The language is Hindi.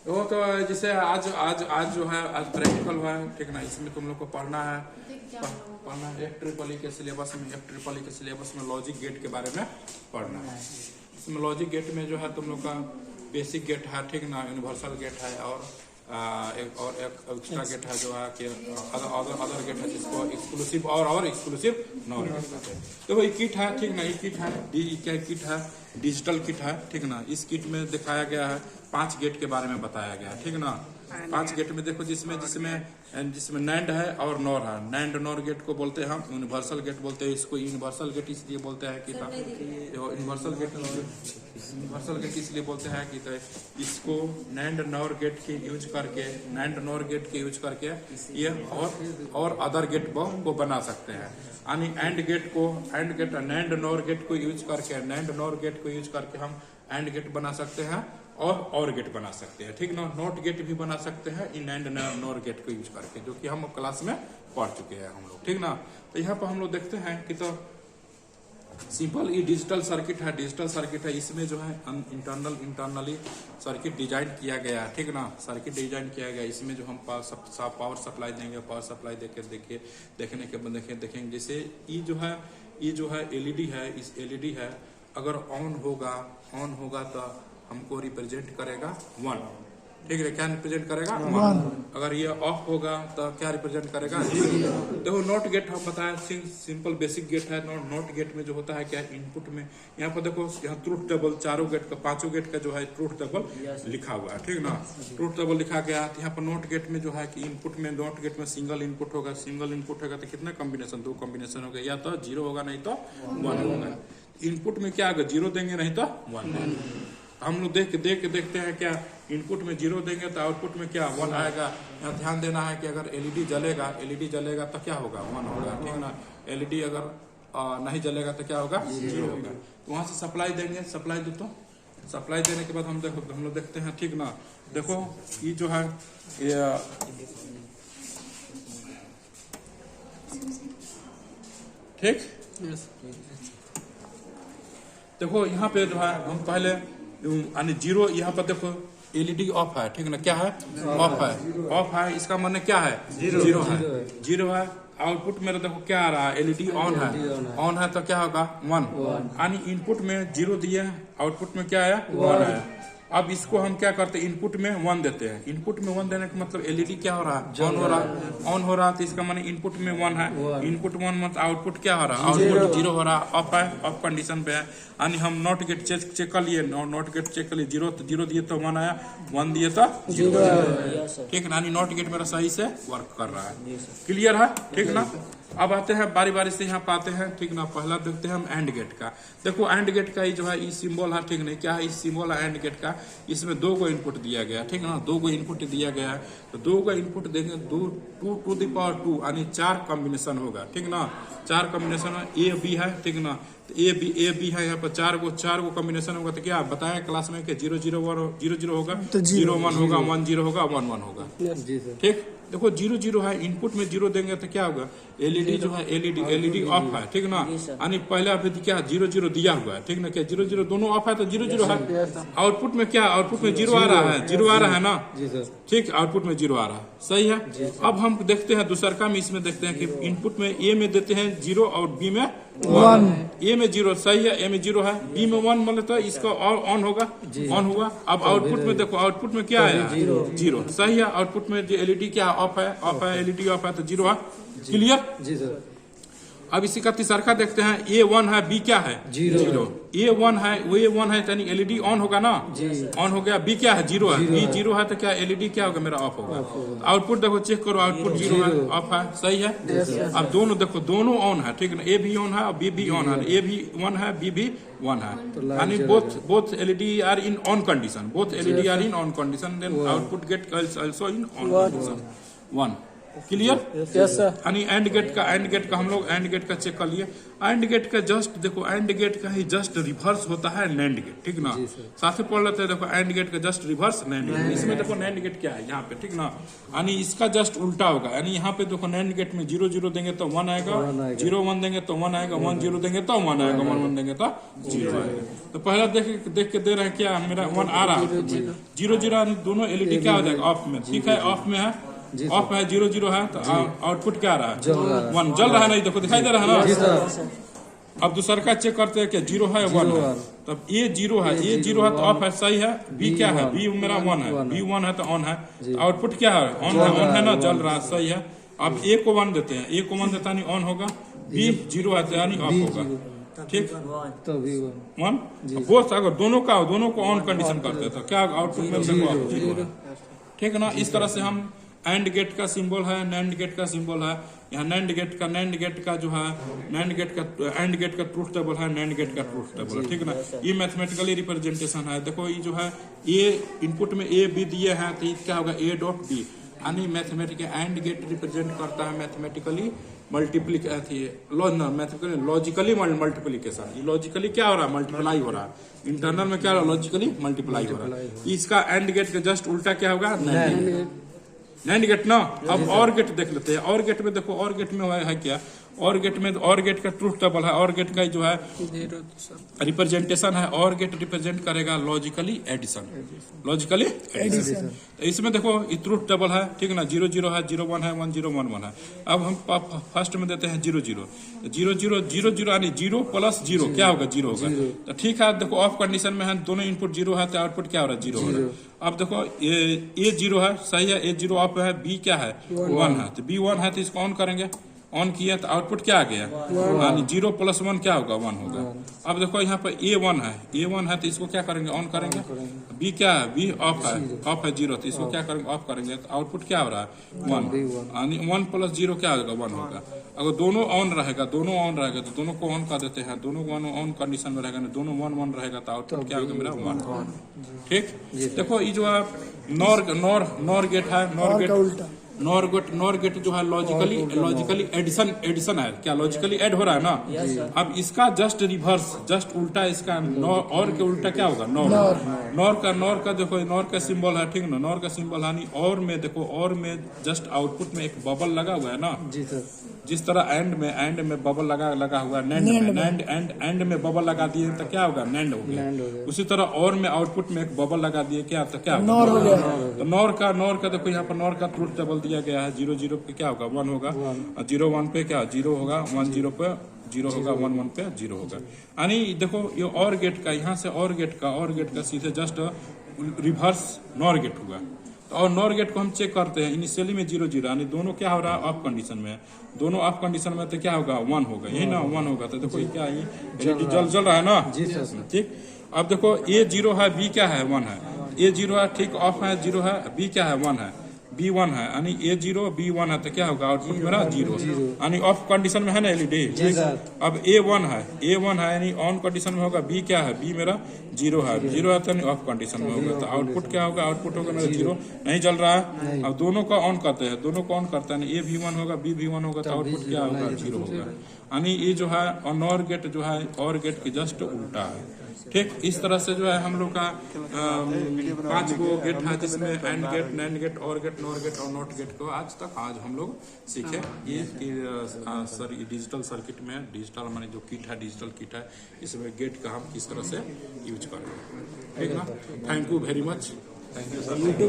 वो तो जैसे आज आज आज जो है आज प्रैक्टिकल हुआ है, ठीक ना। इसमें तुम लोग को पढ़ना है F ट्रिपल ई के सिलेबस में लॉजिक गेट के बारे में पढ़ना है। इसमें लॉजिक गेट में जो है तुम लोग का बेसिक गेट है, ठीक ना, यूनिवर्सल गेट है और एक एक्स्ट्रा गेट है जो है कि अदर गेट है जिसको एक्सक्लूसिव और एक्सक्लूसिव नॉन कहते हैं। तो ये किट है, ठीक ना, ये किट है क्या किट है, डिजिटल किट है, ठीक ना। इस किट में दिखाया गया है 5 गेट के बारे में बताया गया है, ठीक ना। 5 गेट में देखो जिसमें नैंड है और नॉर है। नैंड नॉर गेट को बोलते हैं हम यूनिवर्सल गेट बोलते हैं। इसको यूनिवर्सल गेट इसलिए बोलते हैं कि यूनिवर्सल गेट इसलिए बोलते हैं कि इसको नैंड नॉर गेट के यूज करके ये और अदर गेट को बना सकते हैं। यानी नैंड नॉर गेट को यूज करके हम एंड गेट बना सकते हैं और गेट बना सकते हैं, ठीक ना। नॉट गेट भी बना सकते हैं इन एंड नॉर गेट को यूज करके, जो कि हम क्लास में पढ़ चुके हैं हम लोग, ठीक ना। तो यहाँ पर हम लोग देखते हैं कि तो सिंपल ये डिजिटल सर्किट है। इसमें जो है इंटरनली सर्किट डिजाइन किया गया है, ठीक ना। सर्किट डिजाइन किया गया, इसमें जो हम पावर सप्लाई देंगे, पावर सप्लाई देखेंगे जैसे ये जो है एलईडी है। इस एलईडी है अगर ऑन होगा तो हमको रिप्रेजेंट करेगा 1, ठीक है। क्या रिप्रेजेंट करेगा 1। अगर ये ऑफ होगा तो क्या रिप्रेजेंट करेगा 0। देखो नॉट गेट हम बताया सिंपल बेसिक गेट है। नॉट गेट में जो होता है क्या इनपुट में यहाँ पर देखो यहाँ ट्रूथ टेबल 5 गेट का जो है ट्रूथ टेबल लिखा हुआ है, ठीक ना। ट्रूथ टेबल लिखा गया है। यहाँ पर नॉट गेट में जो है कि इनपुट में नॉट गेट में सिंगल इनपुट होगा तो कितने कॉम्बिनेशन 2 कॉम्बिनेशन होगा, या तो 0 होगा नहीं तो 1 होगा। इनपुट में क्या होगा 0 देंगे नहीं तो 1 देंगे। हम लोग देखते हैं क्या इनपुट में 0 देंगे तो आउटपुट में क्या 1 आएगा। यहाँ ध्यान देना है कि अगर एलईडी जलेगा तो क्या होगा 1 होगा, ठीक ना। एलईडी अगर नहीं जलेगा तो क्या होगा 0 होगा। तो वहां से सप्लाई देंगे, सप्लाई देने के बाद हम लोग देखते हैं, ठीक ना। देखो ये जो है ठीक देखो यहाँ पे जो है हम पहले यानी 0 यहाँ पर देखो एलईडी ऑफ है, ठीक ना। क्या है ऑफ है। इसका मतलब क्या है 0 है। आउटपुट मेरा देखो क्या आ रहा है एलईडी ऑन है तो क्या होगा 1। यानी इनपुट में 0 दिए, आउटपुट में क्या आया 1 आया। अब इसको हम क्या करते हैं इनपुट में 1 देते हैं। इनपुट में 1 देने का मतलब एलईडी क्या हो रहा है ऑन हो रहा है। तो इसका मतलब इनपुट में 1 है। इनपुट 1 मतलब आउटपुट क्या हो रहा है आउटपुट 0 हो रहा है, ऑफ कंडीशन पे है। यानी हम नॉट गेट चेक कर लिए, 0 दिए तो 1 आया, 1 दिए तो 0 आया, ठीक है। यानी नॉट गेट मेरा सही से वर्क कर रहा है, क्लियर है, ठीक ना। अब आते हैं बारी से यहाँ पाते हैं, ठीक ना। पहला देखते हैं हम एंड गेट का। देखो एंड गेट का ये जो है ये सिंबल है, ठीक नहीं। क्या है इस सिंबल है एंड गेट का। इसमें 2 गो इनपुट दिया गया, ठीक ना। 2 गो इनपुट दिया गया है तो 2 गो इनपुट देंगे 2 टू द पावर 2 यानी 4 कॉम्बिनेशन होगा, ठीक ना। 4 कॉम्बिनेशन ए बी है, ठीक ना। तो ए बी है, यहाँ पर 4 गो कॉम्बिनेशन होगा। तो क्या बताया क्लास में कि 0 0 होगा, 0 1 होगा, 1 0 होगा, 1 1 होगा, ठीक। देखो 0 0 है, इनपुट में 0 देंगे तो क्या होगा एलईडी जो है एलईडी ऑफ है, ठीक ना। यानी पहले अभी क्या 0 0 दिया हुआ है, ठीक ना। क्या 0 0 दोनों ऑफ है तो 0 0 है। आउटपुट में क्या 0 आ रहा है ना, ठीक। आउटपुट में 0 आ रहा है, सही है। अब हम देखते हैं दूसरा काम इसमें देखते हैं कि इनपुट में ए में देते हैं 0 और बी में 1। ए में 0 सही है, ए में 0 है, बी में 1 बोले तो इसका ऑन हुआ। अब आउटपुट में देखो आउटपुट में क्या है 0 सही है। आउटपुट में जो एलईडी क्या ऑफ है, एलईडी ऑफ है तो 0 है, क्लियर जी सर। अब इसी का तीसरा देखते हैं ए 1 है, बी क्या है 0। ए 1 है, वो ए 1 है यानी एलईडी ऑन होगा ना, ऑन हो गया। बी क्या है 0 है, बी 0 है तो क्या एलईडी क्या होगा मेरा ऑफ होगा। आउटपुट देखो चेक करो, आउटपुट 0 है, ऑफ है, सही है। अब दोनों देखो दोनों ऑन है, ठीक है। ए भी ऑन है और बी भी ऑन है। ए भी 1 है, बी भी 1 है, यानी both LED are in on condition, then output gate also in on condition 1। Clear. Yes sir. यानी एंड गेट का हम लोग एंड गेट का चेक कर लिए। एंड गेट का जस्ट देखो, एंड गेट का ही जस्ट रिवर्स होता है नैंड गेट, ठीक ना। साथ में पढ़ लेते हैं, देखो एंड गेट का जस्ट रिवर्स नैंड गेट। इसमें देखो नैंड गेट क्या है यहाँ पे, ठीक ना। यानी इसका जस्ट उल्टा होगा। यानी यहाँ पे देखो नैंड गेट में 0 0 देंगे तो 1 आएगा, 0 1 देंगे तो 1 आएगा, 1 0 देंगे तो 1 आएगा, 1 1 देंगे तो 0 आएगा। तो पहला देख के दे रहे हैं क्या, मेरा 1 आ रहा है, 0 0 दोनों एलईडी क्या हो जाएगा ऑफ में, ठीक है ऑफ में है, ऑफ है, 0 0 है तो आउटपुट क्या आ रहा है 1 जल रहा है। नहीं देखो दिखाई दे रहा है ना। अब दूसरा का चेक करते हैं कि 0 है 1 है, तब ए 0 है, ए 0 है तो ऑफ है, सही है। बी क्या है, बी मेरा 1 है, बी 1 है तो ऑन है, तो आउटपुट क्या है ऑन है ना, जल रहा है, सही है। अब ए को 1 देते हैं, ए को 1 देता नहीं ऑन होगा, बी 0 है तो यानी ऑफ होगा, ठीक। तो भी 1 बोथ अगर दोनों को ऑन कंडीशन करते हैं तो क्या आउटपुट में देखो 0 है, ठीक है ना। इस तरह से हम एंड गेट का सिंबल है, नैंड गेट का सिंबल है। यहाँ नैंड गेट का जो है, नैंड गेट का एंड गेट का ट्रूथ टेबल है, नैंड गेट का ट्रूथ टेबल है, ठीक ना। ये मैथमेटिकली रिप्रेजेंटेशन है। देखो ये जो है, ये इनपुट में ए बी दिए हैं तो ये क्या होगा ए डॉट बी, यानी मैथमेटिकल एंड गेट रिप्रेजेंट करता है मैथमेटिकली लॉजिकली मल्टीप्लीकेशन। ये लॉजिकली क्या हो रहा है, मल्टीप्लाई हो रहा है। इंटरनल में क्या हो रहा है, लॉजिकली मल्टीप्लाई हो रहा है। इसका एंड गेट का जस्ट उल्टा क्या होगा, नैंड गेट ना। अब और गेट देख लेते हैं। और गेट में देखो, और गेट में है क्या, और गेट में और गेट का ट्रूथ टेबल है। और गेट का जो है रिप्रेजेंटेशन है, और गेट रिप्रेजेंट करेगा लॉजिकली एडिशन, लॉजिकली एडिशन। तो इसमें देखो ये ट्रूथ टेबल है, ठीक ना। 0 0 है, 0 1 है, 1 0 1 1 है। अब हम फर्स्ट में देते हैं 0 0 0 0 0 0 यानी 0 प्लस 0 क्या होगा, 0 होगा। तो ठीक है, देखो ऑफ कंडीशन में है, दोनों इनपुट 0 है तो आउटपुट क्या हो रहा है, 0 हो रहा है। अब देखो ए 0 है, सही है, ए 0 ऑफ है, बी क्या है 1 है, तो बी 1 है तो इसको ऑन करेंगे, ऑन किया तो आउटपुट क्या आ गया, यानी 0 प्लस 1 क्या होगा, 1 होगा। अब देखो यहाँ पर ए 1 है, ए 1 है तो इसको क्या करेंगे, ऑन करेंगे। बी क्या है, बी ऑफ है, ऑफ है 0, तो इसको क्या करेंगे, ऑफ करेंगे, तो आउटपुट क्या हो रहा है 1, यानी 1 प्लस 0 क्या होगा, 1 होगा। अगर दोनों ऑन रहेगा तो दोनों को ऑन कर देते हैं, दोनों ऑन कंडीशन में रहेगा, दोनों 1 1 रहेगा तो आउटपुट क्या होगा मेरा 1, ठीक। देखो ये जो है नॉर गेट है, नॉर गेट जो है लॉजिकली एडिशन है, क्या लॉजिकली ऐड हो रहा है ना। अब इसका जस्ट रिवर्स, जस्ट उल्टा, इसका और के उल्टा क्या होगा, नॉर का देखो, नॉर का सिंबल है, ठीक ना। नॉर का सिंबल है, और में देखो, और में जस्ट आउटपुट में एक बबल लगा हुआ है ना, जी सर। जिस तरह एंड में बबल लगा हुआ है, एंड में बबल लगा दिए तो क्या होगा, नैंड हो गया। उसी तरह और में आउटपुट में एक बबल लगा दिए क्या, तो क्या होगा, तो नॉर का देखो यहाँ पर नॉर का ट्रूथ टेबल दिया गया है। 0 0 पे क्या होगा, 1 होगा, 0 1 पे क्या 0 होगा, 1 0 पे 0 होगा, 1 1 पे 0 होगा। यानी देखो ये और गेट का, यहाँ से और गेट का सीधे जस्ट रिवर्स नॉर गेट हुआ। तो और नॉर गेट को हम चेक करते हैं, इनिशियली में 0 0, यानी दोनों क्या हो रहा है, ऑफ कंडीशन में, दोनों ऑफ कंडीशन में, तो क्या होगा 1 होगा, यही ना 1 होगा। तो देखो क्या ये जल रहा है ना, ठीक। अब देखो ए 0 है, बी क्या है 1 है, ए 0 है, ठीक, ऑफ है 0 है, बी क्या है 1 है, बी 1 है, यानी ए 0 बी 1 है तो क्या होगा, आउटपुट मेरा 0, यानी ऑफ कंडीशन में है ना एलईडी। अब ए 1 है, यानी ऑन कंडीशन में होगा, बी क्या है, बी मेरा 0 है, 0 है तो ऑफ कंडीशन में होगा, तो आउटपुट क्या होगा, आउटपुट होगा मेरा 0, नहीं जल रहा है। अब दोनों का ऑन करते हैं, ए भी 1 होगा, बी भी 1 होगा, तो आउटपुट क्या होगा, 0 होगा। यानी ये जो है नॉर गेट जो है और गेट के जस्ट उल्टा है, ठीक। इस तरह से जो है हम लोग का 5 गो गेट है, जिसमें एंड गेट, नैंड गेट, और गेट, नॉर गेट और नॉट गेट को आज हम लोग सीखे। ये डिजिटल सर्किट में, डिजिटल माने जो किट है, डिजिटल किट है, इसमें गेट का हम किस तरह से यूज करेंगे, ठीक ना। Thank you very much, thank you sir.